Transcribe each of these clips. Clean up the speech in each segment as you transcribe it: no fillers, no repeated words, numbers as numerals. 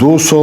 200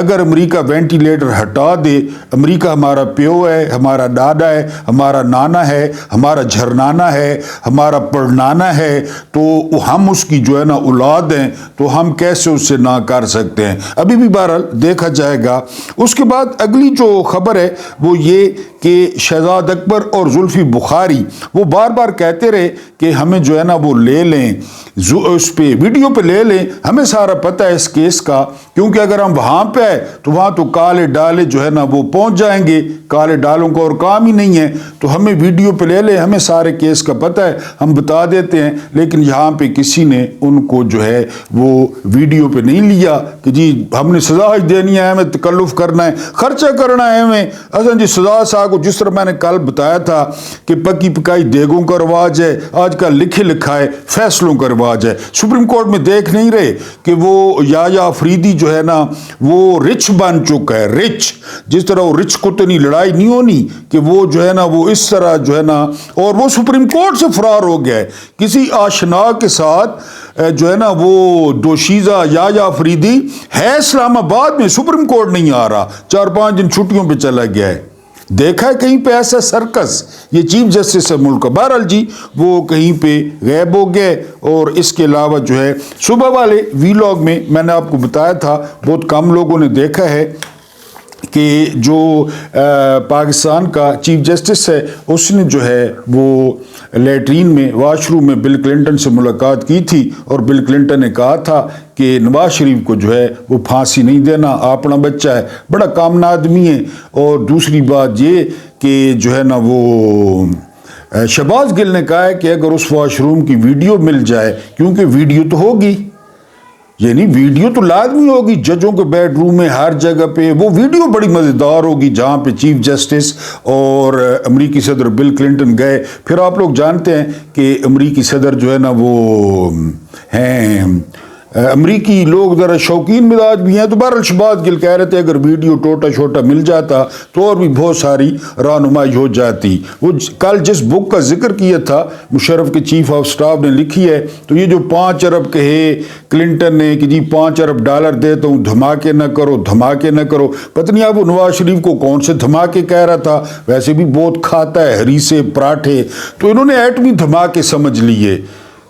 اگر امریکہ وینٹیلیٹر ہٹا دے، امریکہ ہمارا پیو ہے، ہمارا دادا ہے، ہمارا نانا ہے، ہمارا جھرنانا ہے، ہمارا پڑنانا ہے، تو ہم اس کی جو ہے نا اولاد ہیں، تو ہم کیسے اس سے نہ کر سکتے ہیں؟ ابھی بھی بہرحال دیکھا جائے گا۔ اس کے بعد اگلی جو خبر ہے وہ یہ کہ شہزاد اکبر اور زلفی بخاری وہ بار بار کہتے رہے کہ ہمیں جو ہے نا وہ لے لیں، اس پہ ویڈیو پہ لے لیں، ہمیں سارا پتہ ہے اس کیس کا، کیونکہ اگر ہم وہاں پہ آئے تو وہاں تو کالے ڈالے جو ہے نا وہ پہنچ جائیں گے، کالے ڈالوں کا اور کام ہی نہیں ہے، تو ہمیں ویڈیو پہ لے لیں، ہمیں سارے کیس کا پتہ ہے، ہم بتا دیتے ہیں۔ لیکن یہاں پہ کسی نے ان کو جو ہے وہ ویڈیو پہ نہیں لیا کہ جی ہم نے سزا دینی ہے، ہمیں تکلف کرنا ہے، خرچہ کرنا ہے ہمیں۔ اصل جی سزا صاحب کو جس طرح میں نے کل بتایا تھا کہ پکی پکائی دیگوں کا رواج ہے، آج کل لکھے لکھائے فیصلوں کا رواج ہے۔ سپریم کورٹ میں دیکھ نہیں رہے کہ وہ یایا افریدی جو ہے نا وہ رچ بن چکا ہے، رچ، جس طرح وہ رچ کو تو نہیں لڑائی نہیں ہونی کہ وہ جو ہے نا وہ اس طرح جو ہے نا، اور وہ سپریم کورٹ سے فرار ہو گیا ہے کسی آشنا کے ساتھ جو ہے نا وہ دوشیزہ یایا افریدی ہے اسلام آباد میں، سپریم کورٹ نہیں آ رہا، 4-5 دن چھٹیوں پہ چلا گیا ہے۔ دیکھا ہے کہیں پہ ایسا سرکس؟ یہ چیف جسٹس ہے ملک کا، بہرحال جی وہ کہیں پہ غائب ہو گئے۔ اور اس کے علاوہ جو ہے صبح والے ویلاگ میں نے آپ کو بتایا تھا، بہت کم لوگوں نے دیکھا ہے کہ جو پاکستان کا چیف جسٹس ہے اس نے جو ہے وہ لیٹرین میں، واش روم میں بل کلنٹن سے ملاقات کی تھی، اور بل کلنٹن نے کہا تھا کہ نواز شریف کو جو ہے وہ پھانسی نہیں دینا، اپنا بچہ ہے، بڑا کامن آدمی ہے۔ اور دوسری بات یہ کہ جو ہے نا وہ شہباز گل نے کہا ہے کہ اگر اس واش روم کی ویڈیو مل جائے، کیونکہ ویڈیو تو ہوگی، یعنی ویڈیو تو لازمی ہوگی ججوں کے بیڈ روم میں، ہر جگہ پہ وہ ویڈیو بڑی مزیدار ہوگی جہاں پہ چیف جسٹس اور امریکی صدر بل کلنٹن گئے۔ پھر آپ لوگ جانتے ہیں کہ امریکی صدر جو ہے نا وہ ہیں، امریکی لوگ ذرا شوقین مزاج بھی ہیں، تو بہرحال شہباز گل کہہ رہے تھے اگر ویڈیو ٹوٹا چھوٹا مل جاتا تو اور بھی بہت ساری رہنمائی ہو جاتی۔ وہ کل جس بک کا ذکر کیا تھا مشرف کے چیف آف سٹاف نے لکھی ہے، تو یہ جو 5 ارب کہے کلنٹن نے کہ جی 5 ارب ڈالر دیتا ہوں، دھماکے نہ کرو، دھماکے نہ کرو، پتہ نہیں اب وہ نواز شریف کو کون سے دھماکے کہہ رہا تھا، ویسے بھی بہت کھاتا ہے ہریسے پراٹھے، تو انہوں نے ایٹمی دھماکے سمجھ لیے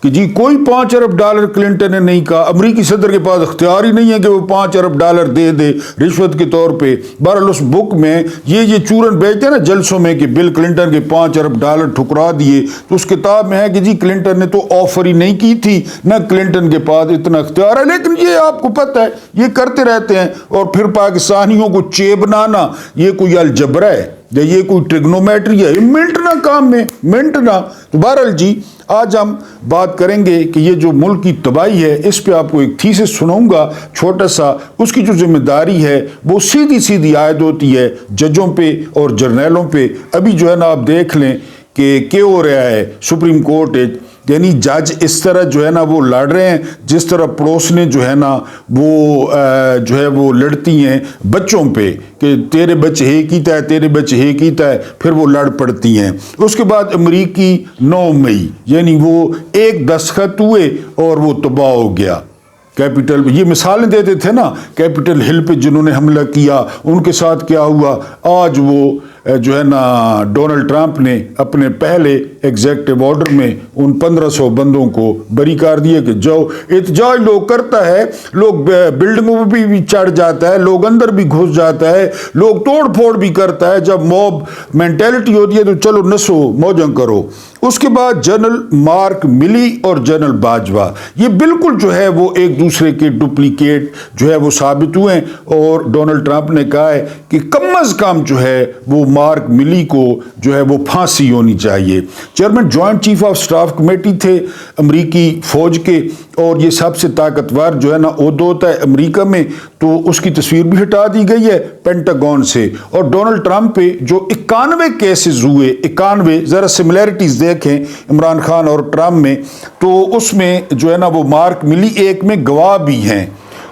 کہ جی کوئی 5 ارب ڈالر کلنٹن نے نہیں کہا، امریکی صدر کے پاس اختیار ہی نہیں ہے کہ وہ 5 ارب ڈالر دے دے رشوت کے طور پہ۔ بہرحال اس بک میں یہ چورن بیچتے ہیں نا جلسوں میں کہ بل کلنٹن کے 5 ارب ڈالر ٹھکرا دیے، تو اس کتاب میں ہے کہ جی کلنٹن نے تو آفر ہی نہیں کی تھی، نہ کلنٹن کے پاس اتنا اختیار ہے، لیکن یہ آپ کو پتہ ہے یہ کرتے رہتے ہیں۔ اور پھر پاکستانیوں کو چیبنانا یہ کوئی الجبرا ہے یا یہ کوئی ٹریگنومیٹری ہے، یہ منٹنا کام میں منٹنا۔ تو بہرحال جی آج ہم بات کریں گے کہ یہ جو ملک کی تباہی ہے اس پہ آپ کو ایک تھیسس سناؤں گا چھوٹا سا، اس کی جو ذمہ داری ہے وہ سیدھی عائد ہوتی ہے ججوں پہ اور جرنیلوں پہ۔ ابھی جو ہے نا آپ دیکھ لیں کہ کیا ہو رہا ہے سپریم کورٹ، یعنی جج اس طرح جو ہے نا وہ لڑ رہے ہیں جس طرح پڑوسنے جو ہے نا وہ لڑتی ہیں بچوں پہ کہ تیرے بچے ہی کیتا ہے، تیرے بچے ہی کیتا ہے، پھر وہ لڑ پڑتی ہیں۔ اس کے بعد امریکی 9 مئی یعنی وہ ایک دستخط ہوئے اور وہ تباہ ہو گیا۔ کیپٹل یہ مثالیں دیتے تھے نا، کیپٹل ہل پہ جنہوں نے حملہ کیا ان کے ساتھ کیا ہوا۔ آج وہ جو ہے نا ڈونلڈ ٹرمپ نے اپنے پہلے ایگزیکٹو آرڈر میں ان 1500 بندوں کو بری کر دیا کہ جو احتجاج لوگ کرتا ہے، لوگ بلڈنگوں پہ بھی چڑھ جاتا ہے، لوگ اندر بھی گھس جاتا ہے، لوگ توڑ پھوڑ بھی کرتا ہے، جب موب مینٹیلٹی ہوتی ہے تو چلو نسو موجیں کرو۔ اس کے بعد جنرل مارک ملی اور جنرل باجوہ یہ بالکل جو ہے وہ ایک دوسرے کے ڈپلیکیٹ جو ہے وہ ثابت ہوئے ہیں، اور ڈونلڈ ٹرمپ نے کہا ہے کہ کم از کم جو ہے وہ مارک ملی کو جو ہے وہ پھانسی ہونی چاہیے۔ Chairman joint chief of staff committee تھے امریکی فوج کے، اور یہ سب سے طاقتور جو ہے نا عہدہ ہوتا ہے امریکہ میں، تو اس کی تصویر بھی ہٹا دی گئی ہے پینٹاگون سے۔ اور ڈونلڈ ٹرمپ پہ جو 91 کیسز ہوئے، 91 ذرا سملیرٹیز دیکھیں عمران خان اور ٹرمپ میں، تو اس میں جو ہے نا وہ مارک ملی ایک میں گواہ بھی ہیں،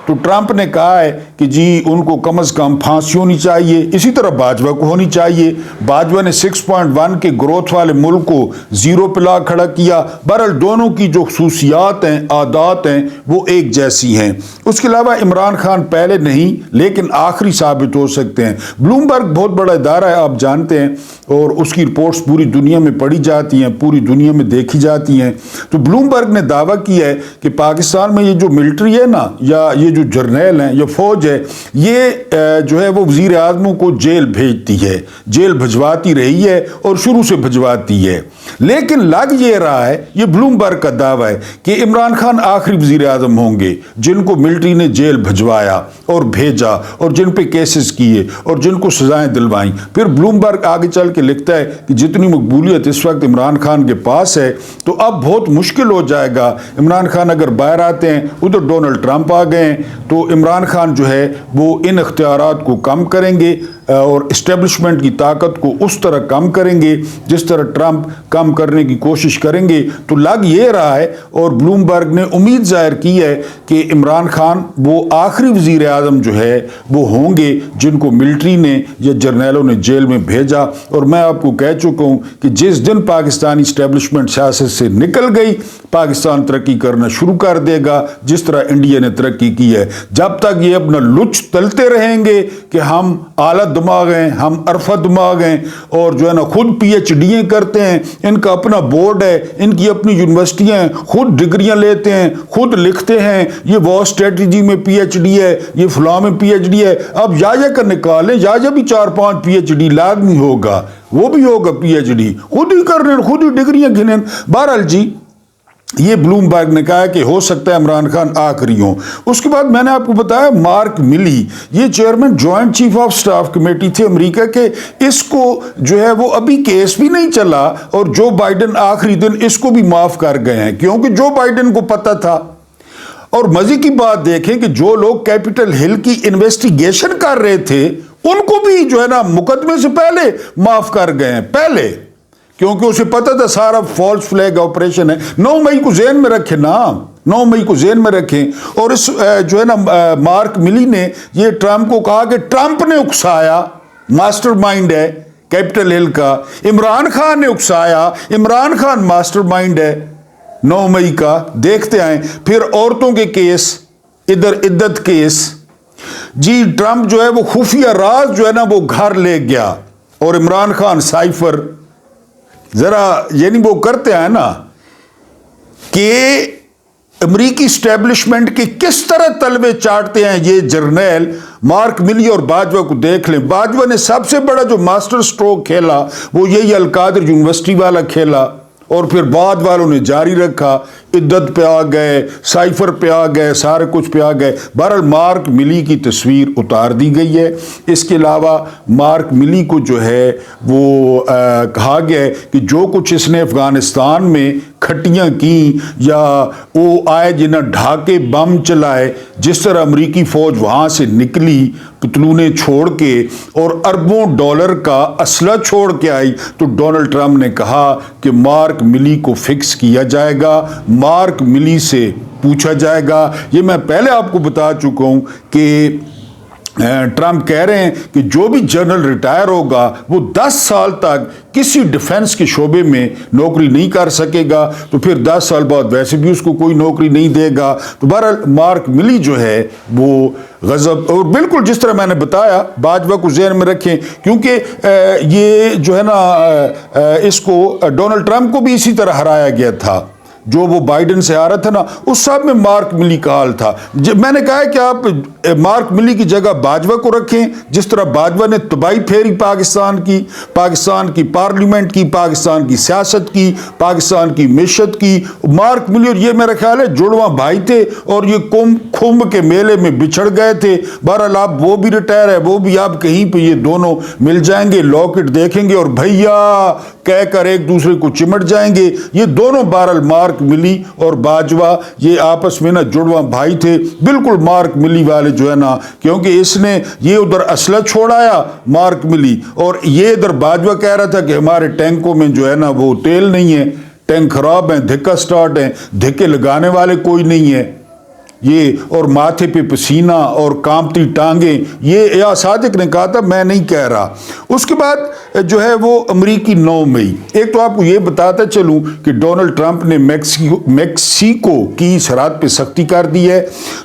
تو ٹرمپ نے کہا ہے کہ جی ان کو کم از کم پھانسی ہونی چاہیے، اسی طرح باجوہ کو ہونی چاہیے۔ باجوہ نے 6.1 کے گروتھ والے ملک کو 0 پہ لا کھڑا کیا۔ بہرحال دونوں کی جو خصوصیات ہیں، عادات ہیں، وہ ایک جیسی ہیں۔ اس کے علاوہ عمران خان پہلے نہیں لیکن آخری ثابت ہو سکتے ہیں۔ بلومبرگ بہت بڑا ادارہ ہے، آپ جانتے ہیں، اور اس کی رپورٹس پوری دنیا میں پڑھی جاتی ہیں، پوری دنیا میں دیکھی جاتی ہیں۔ تو بلومبرگ نے دعویٰ کیا ہے کہ پاکستان میں یہ جو ملٹری ہے نا، یا یہ جو جرنیل ہیں یا فوج ہے، یہ جو ہے وہ وزیر اعظموں کو جیل بھیجتی ہے، جیل بھجواتی رہی ہے اور شروع سے بھجواتی ہے۔ لیکن لگ یہ رہا ہے، یہ بلومبرگ کا دعویٰ ہے کہ عمران خان آخری وزیر اعظم ہوں گے جن کو ملٹری نے جیل بھجوایا اور بھیجا اور جن پہ کیسز کیے اور جن کو سزائیں دلوائیں۔ پھر بلومبرگ آگے چل کے لکھتا ہے کہ جتنی مقبولیت اس وقت عمران خان کے پاس ہے تو اب بہت مشکل ہو جائے گا۔ عمران خان اگر باہر آتے ہیں، ادھر ڈونلڈ ٹرمپ آ گئے ہیں، تو عمران خان جو ہے وہ ان اختیارات کو کم کریں گے اور اسٹیبلشمنٹ کی طاقت کو اس طرح کم کریں گے جس طرح ٹرمپ کم کرنے کی کوشش کریں گے۔ تو لگ یہ رہا ہے، اور بلومبرگ نے امید ظاہر کی ہے کہ عمران خان وہ آخری وزیر اعظم جو ہے وہ ہوں گے جن کو ملٹری نے یا جرنیلوں نے جیل میں بھیجا۔ اور میں آپ کو کہہ چکا ہوں کہ جس دن پاکستانی اسٹیبلشمنٹ سیاست سے نکل گئی، پاکستان ترقی کرنا شروع کر دے گا جس طرح انڈیا نے ترقی کی ہے۔ جب تک یہ اپنا لچ تلتے رہیں گے کہ ہم اعلیٰ دماغ ہیں، ہم عرفہ دماغ ہیں، اور جو ہے نا خود پی ایچ ڈی کرتے ہیں، ان کا اپنا بورڈ ہے، ان کی اپنی یونیورسٹیاں ہیں، خود ڈگریاں لیتے ہیں، خود لکھتے ہیں، یہ وار اسٹریٹجی میں پی ایچ ڈی ہے، یہ فلاں میں پی ایچ ڈی ہے۔ اب یا کا نکالیں، یا بھی 4-5 پی ایچ ڈی لازمی ہوگا، وہ بھی ہوگا پی ایچ ڈی، خود ہی کر رہے ہیں، خود ہی ڈگریاں گنیں۔ بہرحال جی یہ بلومبرگ نے کہا کہ ہو سکتا ہے عمران خان آخری ہوں۔ اس کے بعد میں نے آپ کو بتایا مارک ملی، یہ chairman joint chief of staff committee تھے امریکہ کے، اس کو جو ہے وہ ابھی کیس بھی نہیں چلا اور جو بائیڈن آخری دن اس کو بھی معاف کر گئے ہیں، کیونکہ جو بائیڈن کو پتہ تھا۔ اور مزے کی بات دیکھیں کہ جو لوگ کیپٹل ہل کی انویسٹیگیشن کر رہے تھے ان کو بھی جو ہے نا مقدمے سے پہلے معاف کر گئے ہیں، پہلے، کیونکہ اسے پتہ تھا سارا فالس فلیگ آپریشن ہے۔ 9 مئی کو ذہن میں رکھیں نا، 9 مئی کو ذہن میں رکھیں۔ اور اس جو ہے نا مارک ملی نے یہ ٹرمپ کو کہا کہ ٹرمپ نے اکسایا، ماسٹر مائنڈ ہے کیپٹل ہل کا، عمران خان نے اکسایا، عمران خان ماسٹر مائنڈ ہے 9 مئی کا۔ دیکھتے آئیں پھر عورتوں کے کیس، ادھر عدت کیس، جی ٹرمپ جو ہے وہ خفیہ راز جو ہے نا وہ گھر لے گیا، اور عمران خان سائفر ذرا یعنی وہ کرتے ہیں نا کہ امریکی اسٹیبلشمنٹ کے کس طرح تلوے چاٹتے ہیں یہ جرنیل۔ مارک ملی اور باجوہ کو دیکھ لیں، باجوہ نے سب سے بڑا جو ماسٹر سٹروک کھیلا وہ یہی القادر یونیورسٹی والا کھیلا، اور پھر بعد والوں نے جاری رکھا، عدت پہ آ گئے، سائفر پہ آ گئے، سارے کچھ پہ آ گئے۔ بہرحال مارک ملی کی تصویر اتار دی گئی ہے۔ اس کے علاوہ مارک ملی کو جو ہے وہ کہا گیا ہے کہ جو کچھ اس نے افغانستان میں کھٹیاں کی یا وہ آئے جنہیں ڈھاکے بم چلائے، جس طرح امریکی فوج وہاں سے نکلی پتلونے چھوڑ کے اور اربوں ڈالر کا اسلحہ چھوڑ کے آئی، تو ڈونلڈ ٹرمپ نے کہا کہ مارک ملی کو فکس کیا جائے گا، مارک ملی سے پوچھا جائے گا۔ یہ میں پہلے آپ کو بتا چکا ہوں کہ ٹرمپ کہہ رہے ہیں کہ جو بھی جنرل ریٹائر ہوگا وہ 10 سال تک کسی ڈیفنس کے شعبے میں نوکری نہیں کر سکے گا، تو پھر 10 سال بعد ویسے بھی اس کو کوئی نوکری نہیں دے گا۔ تو بہرحال مارک ملی جو ہے وہ غضب، اور بالکل جس طرح میں نے بتایا باجوہ کو ذہن میں رکھیں، کیونکہ یہ جو ہے نا اس کو ڈونلڈ ٹرمپ کو بھی اسی طرح ہرایا گیا تھا، جو وہ بائیڈن سے آ رہا تھا نا، اس سب میں مارک ملی کا حال تھا۔ میں نے کہا ہے کہ آپ مارک ملی کی جگہ باجوہ کو رکھیں، جس طرح باجوہ نے تباہی پھیری پاکستان کی پارلیمنٹ کی، پاکستان کی سیاست کی، پاکستان کی معیشت کی۔ مارک ملی اور یہ میرا خیال ہے جڑواں بھائی تھے، اور یہ کمبھ کے میلے میں بچھڑ گئے تھے۔ بہرحال اب وہ بھی ریٹائر ہے، وہ بھی اب کہیں پہ یہ دونوں مل جائیں گے، لاکٹ دیکھیں گے اور بھیا کہہ کر ایک دوسرے کو چمٹ جائیں گے۔ یہ دونوں بہرحال مارک ملی اور باجوہ یہ آپس میں نا جڑواں بھائی تھے، بالکل مارک ملی والے جو ہے نا، کیونکہ اس نے یہ ادھر اسلحہ چھوڑایا مارک ملی، اور یہ ادھر باجوہ کہہ رہا تھا کہ ہمارے ٹینکوں میں جو ہے نا وہ تیل نہیں ہے، ٹینک خراب ہیں، دھکا سٹارٹ ہیں، دھکے لگانے والے کوئی نہیں ہے۔ یہ اور ماتھے پہ پسینہ اور کانپتی ٹانگیں، یہ یا صادق نے کہا تھا، میں نہیں کہہ رہا۔ اس کے بعد جو ہے وہ امریکی 9 مئی، ایک تو آپ کو یہ بتاتا چلوں کہ ڈونلڈ ٹرمپ نے میکسیکو کی سرحد پہ سختی کر دی ہے۔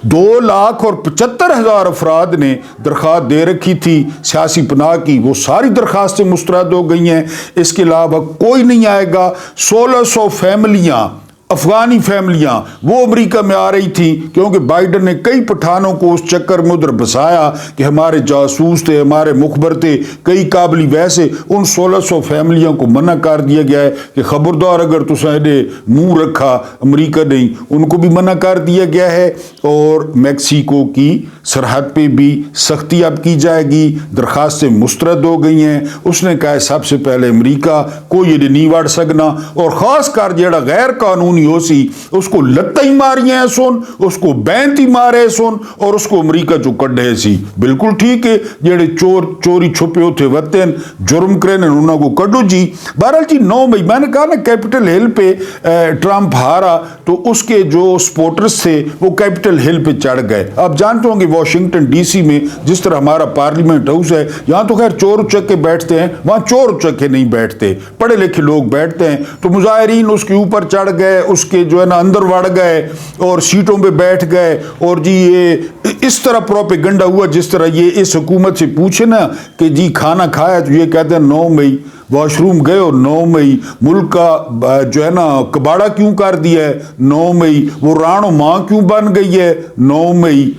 2,75,000 افراد نے درخواست دے رکھی تھی سیاسی پناہ کی، وہ ساری درخواستیں مسترد ہو گئی ہیں۔ اس کے علاوہ کوئی نہیں آئے گا۔ 1600 فیملیاں، افغانی فیملیاں وہ امریکہ میں آ رہی تھیں، کیونکہ بائیڈن نے کئی پٹھانوں کو اس چکر میں ادھر بسایا کہ ہمارے جاسوس تھے، ہمارے مخبر تھے، کئی قابلی ویسے۔ ان 1600 فیملیوں کو منع کر دیا گیا ہے کہ خبردار اگر تساں نے منہ رکھا امریکہ نہیں، ان کو بھی منع کر دیا گیا ہے۔ اور میکسیکو کی سرحد پہ بھی سختی اب کی جائے گی، درخواستیں مسترد ہو گئی ہیں۔ اس نے کہا ہے سب سے پہلے امریکہ کوئی یہ نہیں وڑ سکنا، اور خاص کر جیڑا غیر قانونی ہو سی اس کو لتائی ماری ہیں سن، اس کو بینتی مارے سن، اور اس کو امریکہ جو کڈے سی۔ بالکل ٹھیک ہے، جیڑے چوری چھپے ہوتے وطن جرم کرنے انہوں کو کڈو جی۔ بہرحال جی 9 مئی میں نے کہا نا کیپٹل ہل پہ ٹرمپ ہارا تو اس کے جو سپورٹرز تھے وہ کیپٹل ہل پہ چڑھ گئے۔ آپ جانتے ہوں گے واشنگٹن ڈی سی میں جس طرح ہمارا پارلیمنٹ ہاؤس ہے، یہاں تو خیر چور اچکے بیٹھتے ہیں، وہاں چور اچکے نہیں بیٹھتے، پڑھے لکھے لوگ بیٹھتے ہیں۔ تو مظاہرین اس کے اوپر چڑھ گئے، اس کے جو ہے نا اندر وڑ گئے اور سیٹوں پہ بیٹھ گئے، اور جی یہ اس طرح پروپیگنڈا ہوا جس طرح یہ اس حکومت سے پوچھے نا کہ جی کھانا کھایا تو یہ کہتے ہیں 9 مئی، واش روم گئے ہو 9 مئی، ملک کا جو ہے نا کباڑا کیوں کر دیا ہے 9 مئی، وہ رانو ماں کیوں بن گئی ہے 9 مئی۔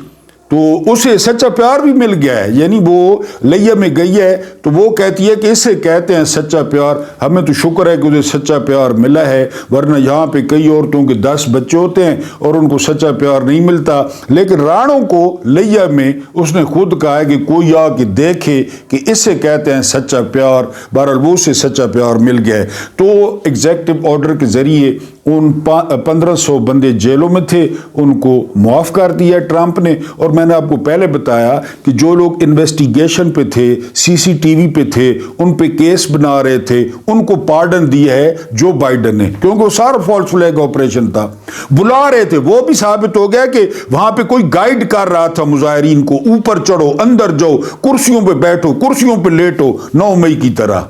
تو اسے سچا پیار بھی مل گیا ہے، یعنی وہ لیا میں گئی ہے تو وہ کہتی ہے کہ اسے کہتے ہیں سچا پیار۔ ہمیں تو شکر ہے کہ اسے سچا پیار ملا ہے، ورنہ یہاں پہ کئی عورتوں کے 10 بچے ہوتے ہیں اور ان کو سچا پیار نہیں ملتا۔ لیکن رانو کو لیا میں اس نے خود کہا ہے کہ کوئی آ کے دیکھے کہ اسے کہتے ہیں سچا پیار، بہرحال وہ اسے سچا پیار مل گیا ہے۔ تو ایگزیکٹو آرڈر کے ذریعے ان 1500 بندے جیلوں میں تھے ان کو معاف کر دیا ٹرمپ نے۔ اور میں نے آپ کو پہلے بتایا کہ جو لوگ انویسٹیگیشن پہ تھے، سی سی ٹی وی پہ تھے، ان پہ کیس بنا رہے تھے، ان کو پارڈن دیا ہے جو بائیڈن نے، کیونکہ وہ سارا فالس فلیگ آپریشن تھا۔ بلا رہے تھے، وہ بھی ثابت ہو گیا کہ وہاں پہ کوئی گائیڈ کر رہا تھا مظاہرین کو، اوپر چڑھو، اندر جاؤ، کرسیوں پہ بیٹھو، کرسیوں پہ لیٹو 9 مئی کی طرح۔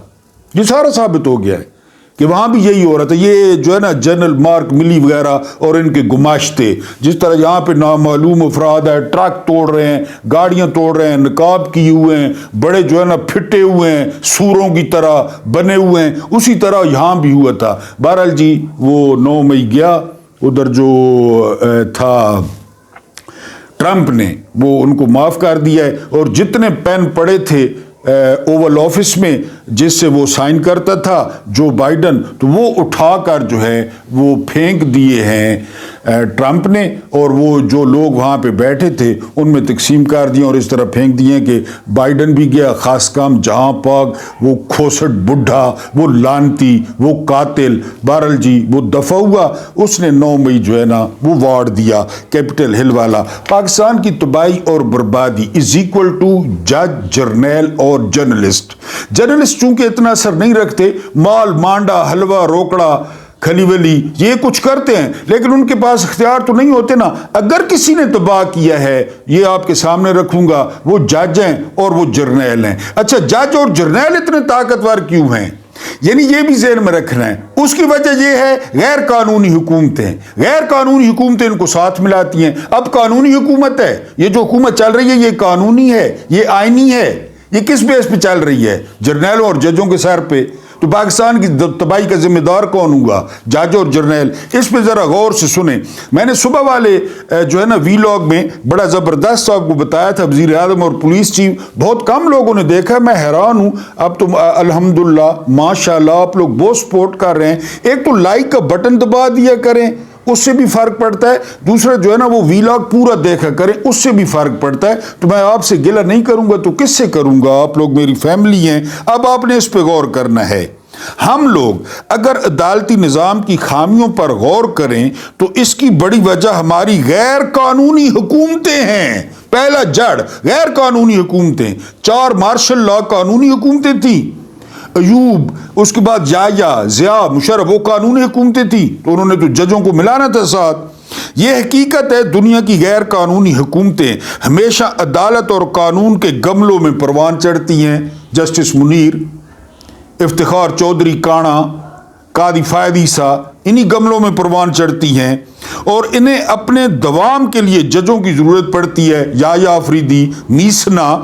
یہ سارا ثابت ہو گیا ہے کہ وہاں بھی یہی ہو رہا تھا۔ یہ جو ہے نا جنرل مارک ملی وغیرہ اور ان کے گماشتے، جس طرح یہاں پہ نامعلوم افراد ہے، ٹرک توڑ رہے ہیں، گاڑیاں توڑ رہے ہیں، نقاب کیے ہوئے ہیں، بڑے جو ہے نا پھٹے ہوئے ہیں، سوروں کی طرح بنے ہوئے ہیں، اسی طرح یہاں بھی ہوا تھا۔ بہرحال جی وہ 9 مئی گیا، ادھر جو تھا ٹرمپ نے وہ ان کو معاف کر دیا ہے، اور جتنے پین پڑے تھے اوول آفس میں جس سے وہ سائن کرتا تھا جو بائیڈن، تو وہ اٹھا کر جو ہے وہ پھینک دیے ہیں ٹرمپ نے، اور وہ جو لوگ وہاں پہ بیٹھے تھے ان میں تقسیم کر دیے اور اس طرح پھینک دیے کہ بائیڈن بھی گیا خاص کام جہاں پاک، وہ کھوسٹ بڈھا، وہ لانتی، وہ قاتل۔ بہرحال جی وہ دفع ہوا، اس نے 9 مئی جو ہے نا وہ وارڈ دیا کیپٹل ہل والا۔ پاکستان کی تباہی اور بربادی از اکول ٹو جج، جرنیل اور جرنلسٹ۔ جرنلسٹ چونکہ اتنا اثر نہیں رکھتے، مال مانڈا، حلوہ روکڑا، کھلی ولی یہ کچھ کرتے ہیں، لیکن ان کے پاس اختیار تو نہیں ہوتے نا۔ اگر کسی نے تباہ کیا ہے، یہ آپ کے سامنے رکھوں گا، وہ جج ہیں اور وہ جرنیل ہیں۔ اچھا جج اور جرنیل اتنے طاقتور کیوں ہیں؟ یعنی یہ بھی ذہن میں رکھنا ہے۔ اس کی وجہ یہ ہے غیر قانونی حکومتیں، غیر قانونی حکومتیں ان کو ساتھ ملاتی ہیں۔ اب قانونی حکومت ہے، یہ جو حکومت چل رہی ہے یہ قانونی ہے، یہ آئینی ہے، یہ کس بیس پہ چل رہی ہے؟ جرنیلوں اور ججوں کے سر پہ۔ تو پاکستان کی تباہی کا ذمہ دار کون ہوا؟ جج اور جرنیل۔ اس پہ ذرا غور سے سنیں۔ میں نے صبح والے جو ہے نا ویلاگ میں بڑا زبردست آپ کو بتایا تھا، وزیر اعظم اور پولیس چیف، بہت کم لوگوں نے دیکھا، میں حیران ہوں۔ اب تو الحمدللہ ماشاءاللہ آپ لوگ بہت سپورٹ کر رہے ہیں۔ ایک تو لائک کا بٹن دبا دیا کریں، اس سے بھی فرق پڑتا ہے۔ دوسرا جو ہے نا وہ ویلاگ پورا دیکھا کریں، اس سے بھی فرق پڑتا ہے۔ تو میں آپ سے گلہ نہیں کروں گا تو کس سے کروں گا؟ آپ لوگ میری فیملی ہیں۔ اب آپ نے اس پہ غور کرنا ہے۔ ہم لوگ اگر عدالتی نظام کی خامیوں پر غور کریں تو اس کی بڑی وجہ ہماری غیر قانونی حکومتیں ہیں۔ پہلا جڑ غیر قانونی حکومتیں۔ 4 مارشل لا قانونی حکومتیں تھیں، ایوب، اس کے بعد ضیاء، مشرف، وہ قانونی حکومتیں تھیں، تو انہوں نے تو ججوں کو ملانا تھا ساتھ۔ یہ حقیقت ہے دنیا کی غیر قانونی حکومتیں ہمیشہ عدالت اور قانون کے گملوں میں پروان چڑھتی ہیں. جسٹس منیر، افتخار چودھری کانا، قاضی فائد عیسیٰ انہی گملوں میں پروان چڑھتی ہیں اور انہیں اپنے دوام کے لیے ججوں کی ضرورت پڑتی ہے. یحییٰ آفریدی، میسنا.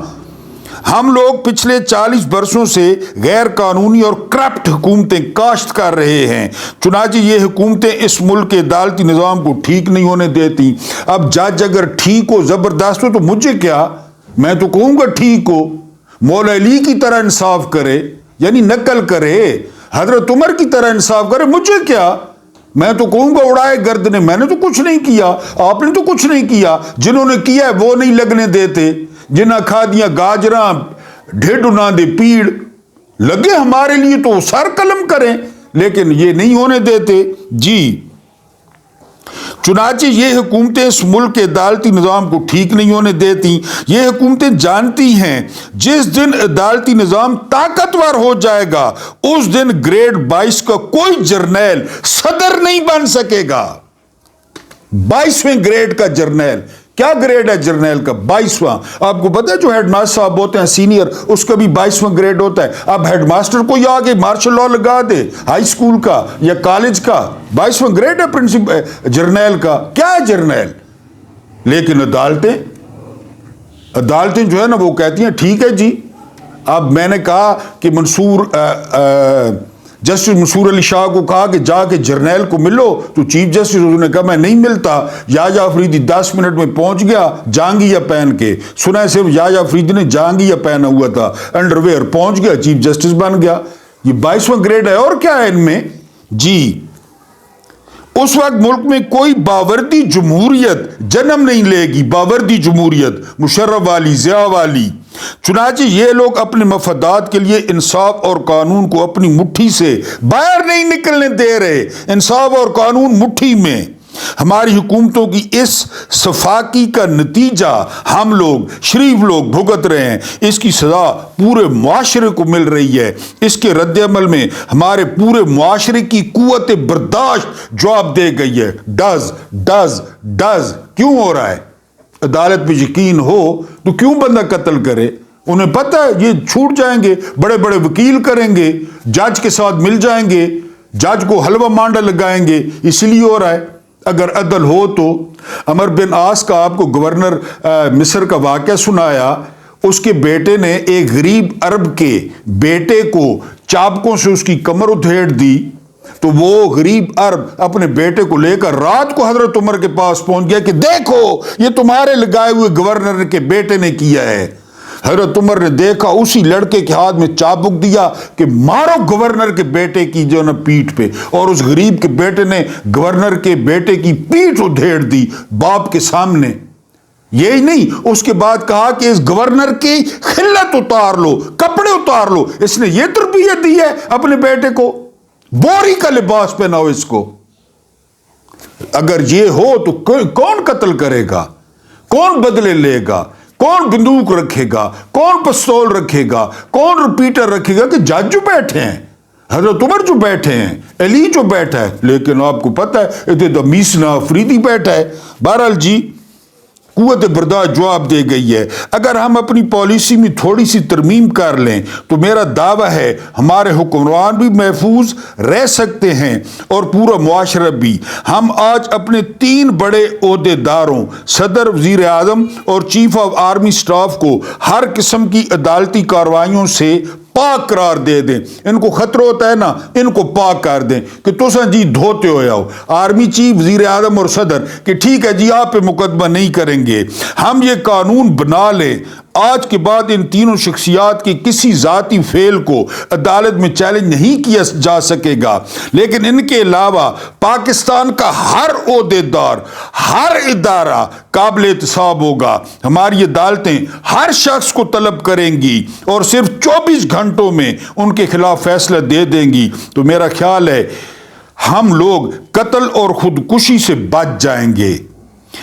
ہم لوگ پچھلے 40 برسوں سے غیر قانونی اور کرپٹ حکومتیں کاشت کر رہے ہیں. چنانچہ یہ حکومتیں اس ملک کے عدالتی نظام کو ٹھیک نہیں ہونے دیتی. اب جج اگر ٹھیک ہو، زبردست ہو، تو مجھے کیا، میں تو کہوں گا ٹھیک ہو، مولا علی کی طرح انصاف کرے، یعنی نقل کرے، حضرت عمر کی طرح انصاف کرے، مجھے کیا، میں تو کہوں گا اڑائے گردنے، میں نے تو کچھ نہیں کیا، آپ نے تو کچھ نہیں کیا. جنہوں نے کیا ہے وہ نہیں لگنے دیتے. جنہ کھا دیا گاجراں ڈھڈ نہ دے پیڑ، لگے ہمارے لیے تو سر قلم کریں، لیکن یہ نہیں ہونے دیتے. جی، چنانچہ یہ حکومتیں اس ملک کے عدالتی نظام کو ٹھیک نہیں ہونے دیتی. یہ حکومتیں جانتی ہیں جس دن عدالتی نظام طاقتور ہو جائے گا اس دن گریڈ 22 کا کوئی جرنیل صدر نہیں بن سکے گا. 22ویں گریڈ کا جرنیل. کیا گریڈ ہے جرنیل کا؟ 22واں. آپ کو پتا ہے جو ہیڈ ماسٹر صاحب ہوتے ہیں سینئر، اس کا بھی 22واں گریڈ ہوتا ہے. اب ہیڈ ماسٹر کو یا آگے مارشل لا لگا دے ہائی اسکول کا یا کالج کا، 22واں گریڈ ہے پرنسپل جرنیل کا. کیا ہے جرنیل؟ لیکن عدالتیں جو ہے نا وہ کہتی ہیں ٹھیک ہے جی. اب میں نے کہا کہ جسٹس منصور علی شاہ کو کہا کہ جا کے جرنیل کو ملو، تو چیف جسٹس نے کہا میں نہیں ملتا. یحییٰ آفریدی 10 منٹ میں پہنچ گیا جانگیا پہن کے. سنا ہے صرف یحییٰ آفریدی نے جانگیا پہنا ہوا تھا، انڈر ویئر، پہنچ گیا چیف جسٹس بن گیا. یہ 22واں گریڈ ہے. اور کیا ہے ان میں؟ جی، اس وقت ملک میں کوئی باوردی جمہوریت جنم نہیں لے گی. باوردی جمہوریت مشرف والی، ضیاء والی. چنانچہ یہ لوگ اپنے مفادات کے لیے انصاف اور قانون کو اپنی مٹھی سے باہر نہیں نکلنے دے رہے. انصاف اور قانون مٹھی میں. ہماری حکومتوں کی اس صفاقی کا نتیجہ ہم لوگ، شریف لوگ بھگت رہے ہیں. اس کی سزا پورے معاشرے کو مل رہی ہے. اس کے رد عمل میں ہمارے پورے معاشرے کی قوت برداشت جواب دے گئی ہے. ڈز کیوں ہو رہا ہے؟ عدالت پہ یقین ہو تو کیوں بندہ قتل کرے؟ انہیں پتہ ہے یہ چھوٹ جائیں گے، بڑے بڑے وکیل کریں گے، جج کے ساتھ مل جائیں گے، جج کو حلوہ مانڈا لگائیں گے، اس لیے ہو رہا ہے. اگر عدل ہو تو عمر بن عاص کا آپ کو گورنر مصر کا واقعہ سنایا. اس کے بیٹے نے ایک غریب عرب کے بیٹے کو چابکوں سے اس کی کمر ادھیڑ دی، تو وہ غریب عرب اپنے بیٹے کو لے کر رات کو حضرت عمر کے پاس پہنچ گیا کہ دیکھو یہ تمہارے لگائے ہوئے گورنر کے بیٹے نے کیا ہے. حضرت عمر نے دیکھا، اسی لڑکے کے ہاتھ میں چابک دیا کہ مارو گورنر کے بیٹے کی جو نا پیٹھ پہ، اور اس غریب کے بیٹے نے گورنر کے بیٹے کی پیٹھ ادھیڑ دی باپ کے سامنے. یہی نہیں، اس کے بعد کہا کہ اس گورنر کی خلت اتار لو، کپڑے اتار لو. اس نے یہ تربیت دی ہے اپنے بیٹے کو، بوری کا لباس پہناؤ اس کو. اگر یہ ہو تو کون قتل کرے گا؟ کون بدلے لے گا؟ کون بندوق رکھے گا؟ کون پستول رکھے گا؟ کون ریپیٹر رکھے گا؟ کہ جج جو بیٹھے ہیں، حضرت عمر جو بیٹھے ہیں، علی جو بیٹھا ہے. لیکن آپ کو پتہ ہے ادھر میسنا آفریدی بیٹھا ہے. بہرحال جی، قوت برداشت جواب دے گئی ہے. اگر ہم اپنی پالیسی میں تھوڑی سی ترمیم کر لیں تو میرا دعویٰ ہے ہمارے حکمران بھی محفوظ رہ سکتے ہیں اور پورا معاشرہ بھی. ہم آج اپنے 3 بڑے عہدے داروں، صدر، وزیر اعظم اور چیف آف آرمی سٹاف کو ہر قسم کی عدالتی کارروائیوں سے پاک قرار دے دیں. ان کو خطرہ ہوتا ہے نا، ان کو پاک کر دیں کہ تساں جی دھوتے ہو جاؤ. آرمی چیف، وزیر اعظم اور صدر کہ ٹھیک ہے جی آپ پہ مقدمہ نہیں کریں گے. ہم یہ قانون بنا لیں آج کے بعد ان تینوں شخصیات کے کسی ذاتی فعل کو عدالت میں چیلنج نہیں کیا جا سکے گا، لیکن ان کے علاوہ پاکستان کا ہر عہدے دار، ہر ادارہ قابل احتساب ہوگا. ہماری عدالتیں ہر شخص کو طلب کریں گی اور صرف 24 گھنٹوں میں ان کے خلاف فیصلہ دے دیں گی. تو میرا خیال ہے ہم لوگ قتل اور خودکشی سے بچ جائیں گے.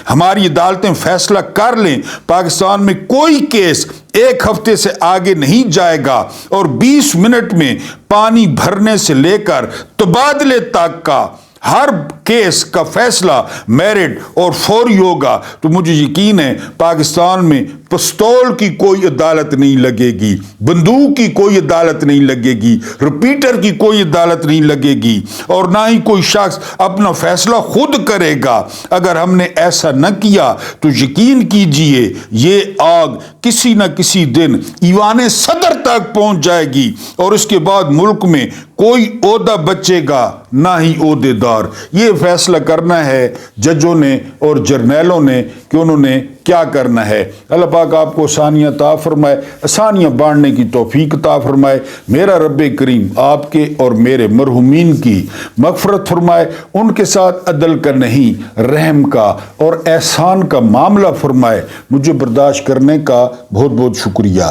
ہماری عدالتیں فیصلہ کر لیں پاکستان میں کوئی کیس 1 ہفتے سے آگے نہیں جائے گا اور 20 منٹ میں پانی بھرنے سے لے کر تبادلے تک کا ہر کیس کا فیصلہ میرٹ اور فوری ہوگا تو مجھے یقین ہے پاکستان میں پستول کی کوئی عدالت نہیں لگے گی، بندوق کی کوئی عدالت نہیں لگے گی، رپیٹر کی کوئی عدالت نہیں لگے گی، اور نہ ہی کوئی شخص اپنا فیصلہ خود کرے گا۔ اگر ہم نے ایسا نہ کیا تو یقین کیجئے یہ آگ کسی نہ کسی دن ایوان صدر تک پہنچ جائے گی، اور اس کے بعد ملک میں کوئی عہدہ بچے گا نہ ہی عہدے دار۔ یہ فیصلہ کرنا ہے ججوں نے اور جرنیلوں نے کہ انہوں نے کیا کرنا ہے۔ اللہ پاک آپ کو آسانیاں عطا فرمائے، آسانیاں بانٹنے کی توفیق عطا فرمائے۔ میرا رب کریم آپ کے اور میرے مرحومین کی مغفرت فرمائے، ان کے ساتھ عدل کا نہیں رحم کا اور احسان کا معاملہ فرمائے۔ مجھے برداشت کرنے کا بہت بہت شکریہ۔